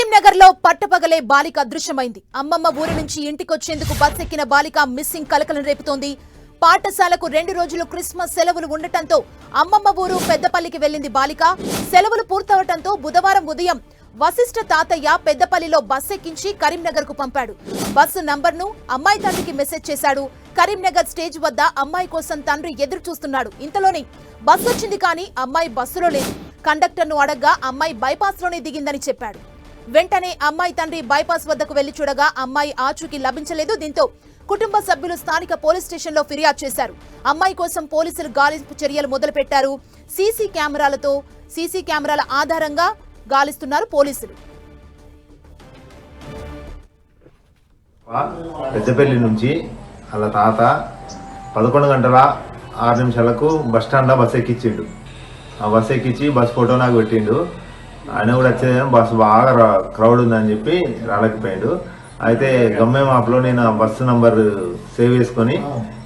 కరీంనగర్లో పట్టపగలే బాలిక అదృశ్యమైంది. అమ్మమ్మ ఊరి నుంచి ఇంటికొచ్చేందుకు బస్ ఎక్కిన బాలిక మిస్సింగ్ కలకలం రేపుతోంది. పాఠశాలకు 2 రోజులు క్రిస్మస్ సెలవులు ఉండటంతో అమ్మమ్మ ఊరు పెద్దపల్లికి వెళ్లింది బాలిక. సెలవులు పూర్తవటంతో బుధవారం ఉదయం వశిష్ఠ తాతయ్య పెద్దపల్లిలో బస్ ఎక్కించి కరీంనగర్ కు పంపాడు. బస్సు నంబర్ను అమ్మాయి తండ్రికి మెసేజ్ చేశాడు. కరీంనగర్ స్టేజ్ వద్ద అమ్మాయి కోసం తండ్రి ఎదురు చూస్తున్నాడు. ఇంతలోనే బస్సు వచ్చింది కానీ అమ్మాయి బస్సులో లేదు. కండక్టర్ను అడగ్గా అమ్మాయి బైపాస్ లోనే దిగిందని చెప్పాడు. వెంటనే అమ్మాయి తండ్రి బైపాస్ వద్దకు వెళ్లి చూడగా అమ్మాయి ఆచూకీ లభించలేదు. దీంతో కుటుంబ సభ్యులు స్థానిక పోలీస్ స్టేషన్లో ఫిర్యాదు చేశారు. అమ్మాయి కోసం పోలీసులు గాలింపు చర్యలు మొదలుపెట్టారు. సీసీ కెమెరాల ఆధారంగా గాలిస్తున్నారు పోలీసులు. పెద్దపల్లి నుంచి వాళ్ళ తాత 11 గంటల 6 నిమిషాలకు బస్ స్టాండ్లో బస్ ఎక్కించిండు. ఆ బస్ ఎక్కించి బస్ ఫోటో నాకు పెట్టిండు. ఆయన కూడా వచ్చేదేమో బస్సు బాగా క్రౌడ్ ఉందని చెప్పి రాలేకపోయాడు. అయితే గమ్యం యాప్లో నేను ఆ బస్సు నంబర్ సేవ్ చేసుకొని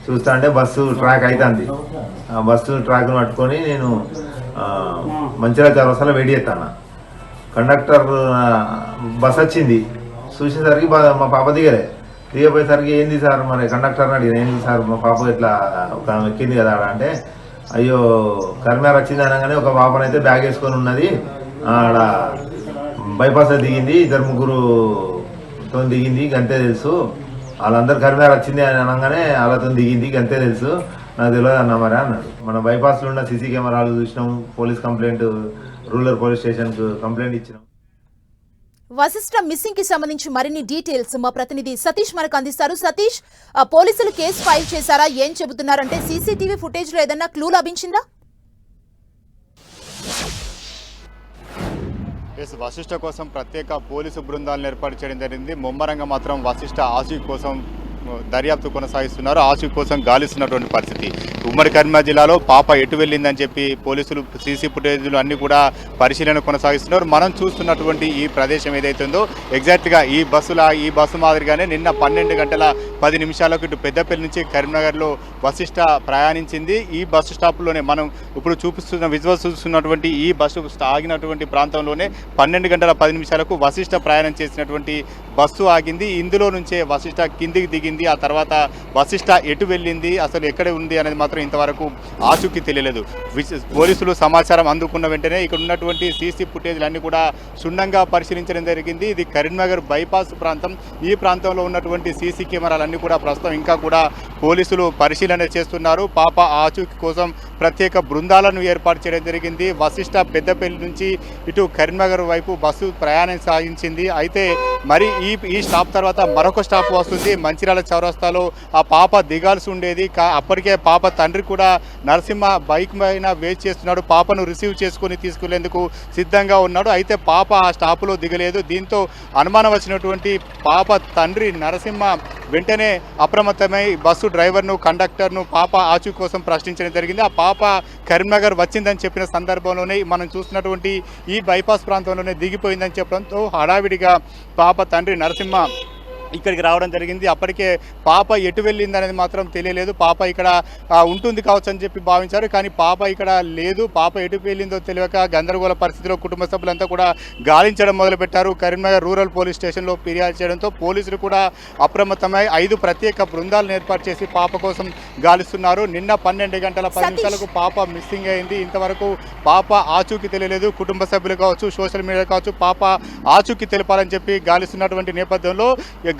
చూస్తా అంటే బస్సు ట్రాక్ అవుతుంది. ఆ బస్సు ట్రాక్ను పట్టుకొని నేను మంచిర్యాల చౌరస్తాలో వెయిట్ చేస్తాను. కండక్టర్ బస్ వచ్చింది చూసేసరికి మా పాప దిగపోయేసరికి ఏంది సార్ మరి కండక్టర్ని అడిగింది, ఏంది సార్ మా పాప ఇట్లా ఒక ఎక్కింది కదా అంటే, అయ్యో కరీంనగర్ వచ్చింది అనగానే ఒక పాపనైతే బ్యాగ్ వేసుకొని ఉన్నది, ఆడ బైపాస్ దిగింది, 2-3 దిగింది గంతే తెలుసు, వాళ్ళందరూ కరీంనగర్ వచ్చింది అని అనగానే వాళ్ళతో దిగింది గంతే తెలుసు, నాకు తెలియదు అన్న మరి అన్నాడు. మన బైపాస్లో ఉన్న సీసీ కెమెరాలు చూసినాం, పోలీస్ కంప్లైంట్ రూరల్ పోలీస్ స్టేషన్కు కంప్లైంట్ ఇచ్చినాం. వశిష్ఠ మిస్సింగ్ కి సంబంధించి మరిన్ని డీటెయిల్స్ మా ప్రతినిధి సతీష్ మనకు అందిస్తారు. సతీష్, పోలీసులు కేసు ఫైల్ చేశారా? ఏం చెబుతున్నారంటే సీసీటీవీ ఫుటేజ్ లో ఏదన్నా క్లూ లభించిందా? వశిష్ఠ కోసం ప్రత్యేక పోలీసు బృందాలను ఏర్పాటు చేయడం జరిగింది. ముమ్మరంగా మాత్రం వశిష్ఠ ఆచూకీ కోసం దర్యాప్తు కొనసాగిస్తున్నారు. ఆచూకీ కోసం గాలిస్తున్నటువంటి పరిస్థితి. ఉమ్మడి కరీంనగర్ జిల్లాలో పాప ఎటు వెళ్ళిందని చెప్పి పోలీసులు సీసీ ఫుటేజ్లు అన్ని కూడా పరిశీలన కొనసాగిస్తున్నారు. మనం చూస్తున్నటువంటి ఈ ప్రదేశం ఏదైతుందో ఎగ్జాక్ట్గా ఈ బస్సు మాదిరిగానే నిన్న 12 గంటల 10 నిమిషాలకు ఇటు పెద్దపల్లి నుంచి కరీంనగర్లో వశిష్ఠ ప్రయాణించింది. ఈ బస్సు స్టాప్లోనే మనం ఇప్పుడు విజువల్స్ చూస్తున్నటువంటి ఈ బస్సు ఆగినటువంటి ప్రాంతంలోనే 12 గంటల 10 నిమిషాలకు వశిష్ఠ ప్రయాణం చేసినటువంటి బస్సు ఆగింది. ఇందులో నుంచే వశిష్ఠ కిందికి దిగింది. ఆ తర్వాత వశిష్ఠ ఎటు వెళ్ళింది, అసలు ఎక్కడ ఉంది అనేది మాత్రం ఇంతవరకు ఆచూకీ తెలియలేదు. పోలీసులు సమాచారం అందుకున్న వెంటనే ఇక్కడ ఉన్నటువంటి సీసీ ఫుటేజ్లన్నీ కూడా క్షుణ్ణంగా పరిశీలించడం జరిగింది. ఇది కరీంనగర్ బైపాస్ ప్రాంతం. ఈ ప్రాంతంలో ఉన్నటువంటి సీసీ కెమెరాలన్నీ కూడా ప్రస్తుతం ఇంకా కూడా పోలీసులు పరిశీలన చేస్తున్నారు. పాప ఆచూకీ కోసం ప్రత్యేక బృందాలను ఏర్పాటు చేయడం జరిగింది. వశిష్ఠ పెద్దపల్లి నుంచి ఇటు కరీంనగర్ వైపు బస్సు ప్రయాణం సాగించింది. అయితే మరి ఈ స్టాప్ తర్వాత మరొక స్టాప్ వస్తుంది. మంచిర్యాల చౌరస్తాలో ఆ పాప దిగాల్సి ఉండేది. అప్పటికే పాప తండ్రి కూడా నరసింహ బైక్ పైన వెయిట్ చేస్తున్నాడు. పాపను రిసీవ్ చేసుకుని తీసుకెళ్లేందుకు సిద్ధంగా ఉన్నాడు. అయితే పాప ఆ స్టాపులో దిగలేదు. దీంతో అనుమానం వచ్చినటువంటి పాప తండ్రి నరసింహ వెంటనే అప్రమత్తమై బస్సు డ్రైవర్ను కండక్టర్ను పాప ఆచూకీ కోసం ప్రశ్నించడం జరిగింది. ఆ పాప కరీంనగర్ వచ్చిందని చెప్పిన సందర్భంలోనే మనం చూస్తున్నటువంటి ఈ బైపాస్ ప్రాంతంలోనే దిగిపోయిందని చెప్పడంతో హడావిడిగా పాప తండ్రి నరసింహ ఇక్కడికి రావడం జరిగింది. అప్పటికే పాప ఎటు వెళ్ళింది అనేది మాత్రం తెలియలేదు. పాప ఇక్కడ ఉంటుంది కావచ్చు అని చెప్పి భావించారు. కానీ పాప ఇక్కడ లేదు. పాప ఎటు వెళ్ళిందో తెలియక గందరగోళ పరిస్థితిలో కుటుంబ సభ్యులంతా కూడా గాలించడం మొదలుపెట్టారు. కరీంనగర్ రూరల్ పోలీస్ స్టేషన్లో ఫిర్యాదు చేయడంతో పోలీసులు కూడా అప్రమత్తమై 5 ప్రత్యేక బృందాలను ఏర్పాటు చేసి పాప కోసం గాలిస్తున్నారు. నిన్న 12 గంటల 10 నిమిషాలకు పాప మిస్సింగ్ అయింది. ఇంతవరకు పాప ఆచూకీ తెలియలేదు. కుటుంబ సభ్యులు కావచ్చు, సోషల్ మీడియా కావచ్చు, పాప ఆచూకీ తెలిపాలని చెప్పి గాలిస్తున్నటువంటి నేపథ్యంలో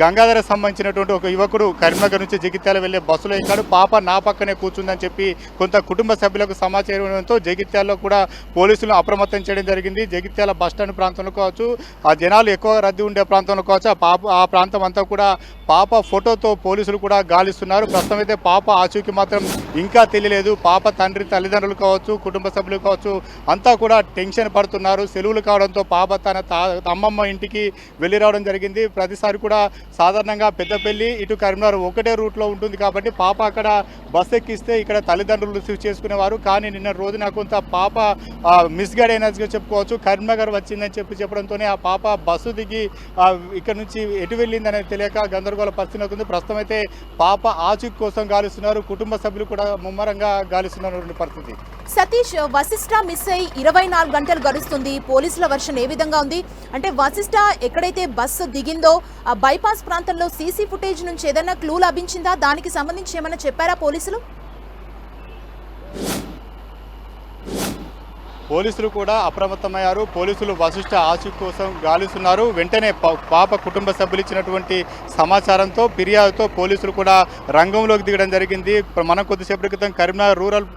గంగాధర సంబంధించినటువంటి ఒక యువకుడు కరీంనగర్ నుంచి జగిత్యాల వెళ్లే బస్సులో ఎక్కాడు. పాప నా పక్కనే కూర్చుందని చెప్పి కొంత కుటుంబ సభ్యులకు సమాచారం ఇవ్వడంతో జగిత్యాలలో కూడా పోలీసులు అప్రమత్తం చేయడం జరిగింది. జగిత్యాల బస్టాండ్ ప్రాంతంలో కావచ్చు, ఆ జనాలు ఎక్కువ రద్దీ ఉండే ప్రాంతంలో కావచ్చు, ఆ ప్రాంతం అంతా కూడా పాప ఫోటోతో పోలీసులు కూడా గాలిస్తున్నారు. ప్రస్తుతం అయితే పాప ఆచూకీ మాత్రం ఇంకా తెలియలేదు. పాప తండ్రి తల్లిదండ్రులు కావచ్చు, కుటుంబ సభ్యులు కావచ్చు, అంతా కూడా టెన్షన్ పడుతున్నారు. సెలవులు కావడంతో పాప తన అమ్మమ్మ ఇంటికి వెళ్ళి రావడం జరిగింది. ప్రతిసారి కూడా సాధారణంగా పెద్దపల్లి ఇటు కరీంనగర్ ఒకటే రూట్లో ఉంటుంది కాబట్టి పాప అక్కడ బస్సు ఎక్కిస్తే ఇక్కడ తల్లిదండ్రులు రిసీవ్ చేసుకునేవారు. కానీ నిన్న రోజున కొంత పాప మిస్గైడ్ అయినట్టుగా చెప్పుకోవచ్చు. కరీంనగర్ వచ్చిందని చెప్పడంతోనే ఆ పాప బస్సు దిగి ఇక్కడ నుంచి ఎటు వెళ్ళిందనేది తెలియక గందరగోళ పరిస్థితి అవుతుంది. ప్రస్తుతం అయితే పాప ఆచూకీ కోసం గాలిస్తున్నారు. కుటుంబ సభ్యులు కూడా ముమ్మరంగా గాలిస్తున్నటువంటి పరిస్థితి. సతీష్, వశిష్ఠ మిస్ అయి 24 గంటలు గడుస్తుంది. పోలీసుల వర్షన్ ఏ విధంగా ఉంది అంటే వశిష్ఠ ఎక్కడైతే బస్సు దిగిందో ఆ బైపాస్ ప్రాంతంలో సీసీ ఫుటేజ్ నుంచి ఏదైనా క్లూ లభించిందా? దానికి సంబంధించి ఏమైనా చెప్పారా పోలీసులు? పోలీసులు కూడా అప్రమత్తమయ్యారు. పోలీసులు వశిష్ఠ ఆచూకీ కోసం గాలిస్తున్నారు. వెంటనే పాప కుటుంబ సభ్యులు ఇచ్చినటువంటి సమాచారంతో ఫిర్యాదుతో పోలీసులు కూడా రంగంలోకి దిగడం జరిగింది. మనం కొద్దిసేపటి క్రితం కరీంనగర్ రూరల్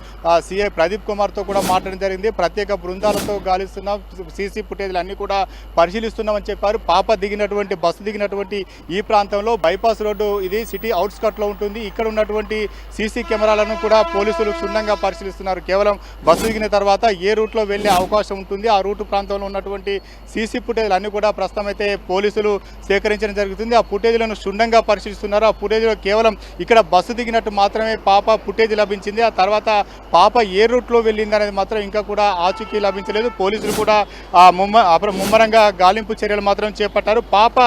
సిఐ ప్రదీప్ కుమార్తో కూడా మాట్లాడడం జరిగింది. ప్రత్యేక బృందాలతో గాలిస్తున్నాం, సీసీ ఫుటేజ్లు అన్నీ కూడా పరిశీలిస్తున్నామని చెప్పారు. పాప దిగినటువంటి బస్సు దిగినటువంటి ఈ ప్రాంతంలో బైపాస్ రోడ్డు ఇది సిటీ అవుట్స్కట్లో ఉంటుంది. ఇక్కడ ఉన్నటువంటి సీసీ కెమెరాలను కూడా పోలీసులు క్షుణ్ణంగా పరిశీలిస్తున్నారు. కేవలం బస్సు దిగిన తర్వాత ఏ రూట్లో వెళ్ళే అవకాశం ఉంటుంది, ఆ రూటు ప్రాంతంలో ఉన్నటువంటి సీసీ ఫుటేజ్లు అన్ని కూడా ప్రస్తుతం అయితే పోలీసులు సేకరించడం జరుగుతుంది. ఆ ఫుటేజ్లను క్షుణ్ణంగా పరిశీలిస్తున్నారు. ఆ ఫుటేజ్లో కేవలం ఇక్కడ బస్సు దిగినట్టు మాత్రమే పాప ఫుటేజ్ లభించింది. ఆ తర్వాత పాప ఏ రూట్లో వెళ్ళింది అనేది మాత్రం ఇంకా కూడా ఆచూకీ లభించలేదు. పోలీసులు కూడా ముమ్మరంగా గాలింపు చర్యలు మాత్రం చేపట్టారు. పాప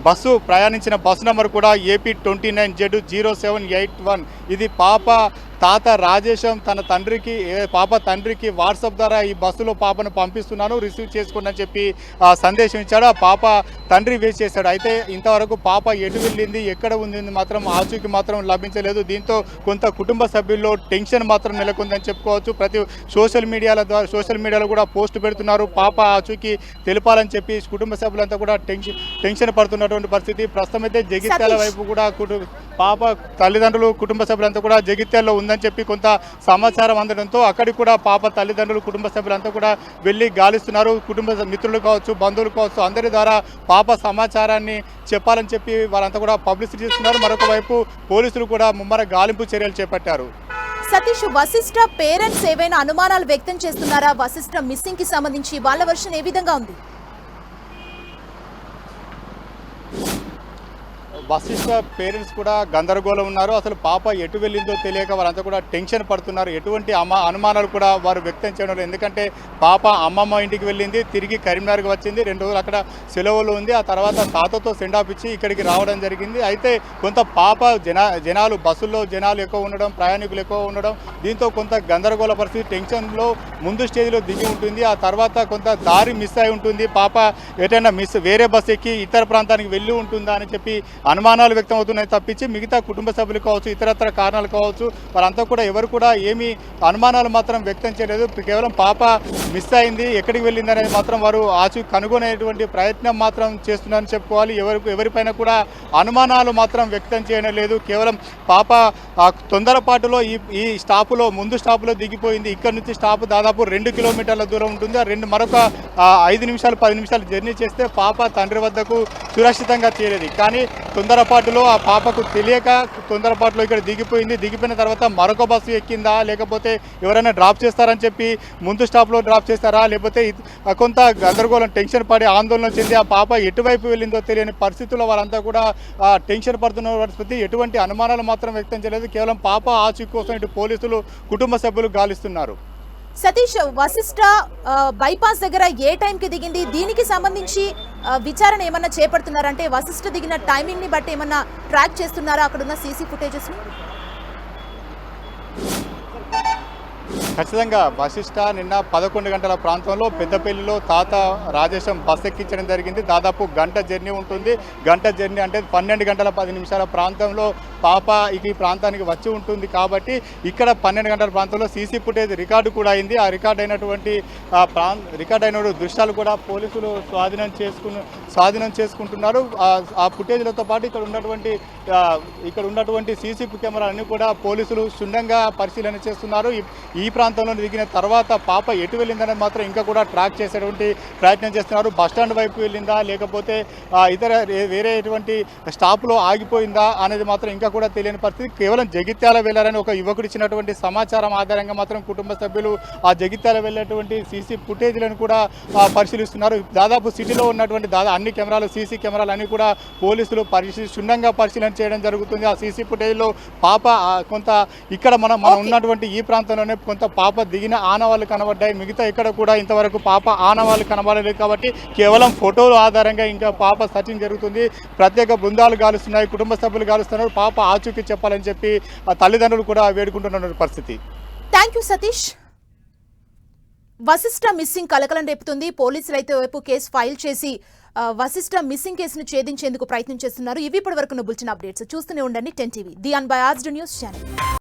బస్సు ప్రయాణించిన బస్సు నెంబర్ కూడా AP 29Z0781. ఇది పాప తాత రాజేశం తన తండ్రికి పాప తండ్రికి వాట్సాప్ ద్వారా ఈ బస్సులో పాపను పంపిస్తున్నాను, రిసీవ్ చేసుకోండి అని చెప్పి సందేశం ఇచ్చాడు. ఆ పాప తండ్రి వేస్ట్ చేశాడు. అయితే ఇంతవరకు పాప ఎటు వెళ్ళింది, ఎక్కడ ఉంది మాత్రం ఆచూకీ మాత్రం లభించలేదు. దీంతో కొంత కుటుంబ సభ్యుల్లో టెన్షన్ మాత్రం నెలకొందని చెప్పుకోవచ్చు. ప్రతి సోషల్ మీడియాలో కూడా పోస్ట్ పెడుతున్నారు. పాప ఆచూకీ తెలపాలని చెప్పి కుటుంబ సభ్యులంతా కూడా టెన్షన్ పడుతున్నటువంటి పరిస్థితి. ప్రస్తుతం అయితే జగిత్యాల వైపు కూడా పాప తల్లిదండ్రులు కుటుంబ సభ్యులంతా కూడా జగిత్యాల్లో ఉందని చెప్పి కొంత సమాచారం అందడంతో అక్కడికి కూడా పాప తల్లిదండ్రులు కుటుంబ సభ్యులంతా కూడా వెళ్ళి గాలిస్తున్నారు. కుటుంబ మిత్రులు కావచ్చు, బంధువులు కావచ్చు, అందరి ద్వారా పాప సమాచారాన్ని చెప్పాలని చెప్పి వారంతా కూడా పబ్లిసిటీ చేస్తున్నారు. మరొక వైపు పోలీసులు కూడా ముమ్మర గాలింపు చర్యలు చేపట్టారు. సతీష్, వశిష్ఠ పేరెంట్స్ ఏవైనా అనుమానాలు వ్యక్తం చేస్తున్నారా? వశిష్ఠ మిస్సింగ్ కి సంబంధించి వాళ్ళ వర్షన్ ఏ విధంగా ఉంది? వశిష్ఠ పేరెంట్స్ కూడా గందరగోళం ఉన్నారు. అసలు పాప ఎటు వెళ్ళిందో తెలియక వారంతా కూడా టెన్షన్ పడుతున్నారు. ఎటువంటి అనుమానాలు కూడా వారు వ్యక్తం చేయడం లేదు. ఎందుకంటే పాప అమ్మమ్మ ఇంటికి వెళ్ళింది, తిరిగి కరీంనగర్కి వచ్చింది, 2 రోజులు అక్కడ సెలవులు ఉంది. ఆ తర్వాత తాతతో సెండ్ ఆఫ్ ఇచ్చి ఇక్కడికి రావడం జరిగింది. అయితే కొంత పాప జనాలు బస్సుల్లో జనాలు ఎక్కువ ఉండడం, ప్రయాణికులు ఎక్కువ ఉండడం, దీంతో కొంత గందరగోళ పరిస్థితి, టెన్షన్లో ముందు స్టేజ్లో దిగి ఉంటుంది. ఆ తర్వాత కొంత దారి మిస్ అయి ఉంటుంది. పాప ఎటైనా వేరే బస్సు ఎక్కి ఇతర ప్రాంతానికి వెళ్ళి ఉంటుందా అని చెప్పి అనుమానాలు వ్యక్తం అవుతున్నాయి తప్పించి మిగతా కుటుంబ సభ్యులు కావచ్చు, ఇతరత్ర కారణాలు కావచ్చు, వారంతా కూడా ఎవరు కూడా ఏమీ అనుమానాలు మాత్రం వ్యక్తం చేయలేదు. కేవలం పాప మిస్ అయింది, ఎక్కడికి వెళ్ళింది అనేది మాత్రం వారు ఆచూకీ కనుగొనేటువంటి ప్రయత్నం మాత్రం చేస్తున్నారని చెప్పుకోవాలి. ఎవరిపైన కూడా అనుమానాలు మాత్రం వ్యక్తం చేయడం లేదు. కేవలం పాప తొందరపాటులో ఈ స్టాపులో ముందు స్టాపులో దిగిపోయింది. ఇక్కడ నుంచి స్టాప్ దాదాపు 2 కిలోమీటర్ల దూరం ఉంటుంది. మరొక 5 నిమిషాలు 10 నిమిషాలు జర్నీ చేస్తే పాప తండ్రి వద్దకు సురక్షితంగా చేరేది. కానీ తొందరపాటులో ఆ పాపకు తెలియక తొందరపాటులో ఇక్కడ దిగిపోయింది. దిగిపోయిన తర్వాత మరొక బస్సు ఎక్కిందా, లేకపోతే ఎవరైనా డ్రాప్ చేస్తారని చెప్పి ముందు స్టాప్లో డ్రాప్ చేస్తారా, లేకపోతే కొంత గందరగోళం టెన్షన్ పడి ఆందోళన చెంది ఆ పాప ఎటువైపు వెళ్ళిందో తెలియని పరిస్థితుల్లో వాళ్ళంతా కూడా టెన్షన్ పడుతున్న పరిస్థితి. ఎటువంటి అనుమానాలు మాత్రం వ్యక్తం చేయలేదు. కేవలం పాప ఆచూకీ కోసం ఇటు పోలీసులు కుటుంబ సభ్యులు గాలిస్తున్నారు. సతీష్, వశిష్ఠ బైపాస్ దగ్గర ఏ టైంకి దిగింది? దీనికి సంబంధించి విచారణ ఏమన్నా చేపడుతున్నారంటే వశిష్ఠ దిగిన టైమింగ్ ని బట్టి ఏమన్నా ట్రాక్ చేస్తున్నారా అక్కడున్న సీసీ ఫుటేజెస్ ని? ఖచ్చితంగా వశిష్ఠ నిన్న 11 గంటల ప్రాంతంలో పెద్దపల్లిలో తాత రాజేశం బస్ ఎక్కించడం జరిగింది. దాదాపు గంట జర్నీ ఉంటుంది. గంట జర్నీ అంటే 12 గంటల 10 నిమిషాల ప్రాంతంలో పాప ఈ ప్రాంతానికి వచ్చి ఉంటుంది. కాబట్టి ఇక్కడ 12 గంటల ప్రాంతంలో సీసీ ఫుటేజ్ రికార్డు కూడా అయింది. ఆ రికార్డ్ అయిన దృశ్యాలు కూడా పోలీసులు స్వాధీనం చేసుకుంటున్నారు. ఆ ఫుటేజ్లతో పాటు ఇక్కడ ఉన్నటువంటి సీసీ కెమెరాలన్నీ కూడా పోలీసులు క్షుణ్ణంగా పరిశీలన చేస్తున్నారు. ఈ ప్రాంతంలో దిగిన తర్వాత పాప ఎటు వెళ్ళిందనేది మాత్రం ఇంకా కూడా ట్రాక్ చేసేటువంటి ప్రయత్నం చేస్తున్నారు. బస్టాండ్ వైపు వెళ్ళిందా లేకపోతే ఇతర వేరే ఎటువంటి స్టాప్లో ఆగిపోయిందా అనేది మాత్రం ఇంకా కూడా తెలియని పరిస్థితి. కేవలం జగిత్యాల వెళ్ళారని ఒక యువకుడు ఇచ్చినటువంటి సమాచారం ఆధారంగా మాత్రం కుటుంబ సభ్యులు ఆ జగిత్యాల వెళ్ళేటువంటి సీసీ ఫుటేజ్లను కూడా పరిశీలిస్తున్నారు. దాదాపు సిటీలో ఉన్నటువంటి అన్ని కెమెరాలు సీసీ కెమెరాలు అన్ని కూడా పోలీసులు క్షుణ్ణంగా పరిశీలన చేయడం జరుగుతుంది. ఆ సీసీ ఫుటేజ్లో పాప కొంత ఇక్కడ మనం ఉన్నటువంటి ఈ ప్రాంతంలోనే కొంత పాప దిగిన ఆనవాళ్ళు కనబడ్డాయి. మిగతా ఇక్కడ కూడా ఇంతవరకు పాప ఆనవాళ్ళు కనబడలేదు. కాబట్టి కేవలం ఫోటోల ఆధారంగా ఇంకా పాప సర్చింగ్ జరుగుతుంది. ప్రత్యేక బృందాలు గాలుస్తున్నాయి, కుటుంబ సభ్యులు గాలుస్తున్నారు. పాప ఆచూకీ చెప్పాలని చెప్పి తల్లిదండ్రులు కూడా వేడుకుంటున్న పరిస్థితి. Thank you Satish. Vashishtha missing కలకలం రేపుతుంది. పోలీసులు అయితే వైపు కేసు ఫైల్ చేసి వశిష్ఠ మిస్సింగ్ కేసును ఛేదించేందుకు ప్రయత్నం చేస్తున్నారు. ఇవి ఇప్పటి వరకు బులెటిన్ అప్డేట్స్. చూస్తూనే ఉండండి 10 TV, the unbiased news channel.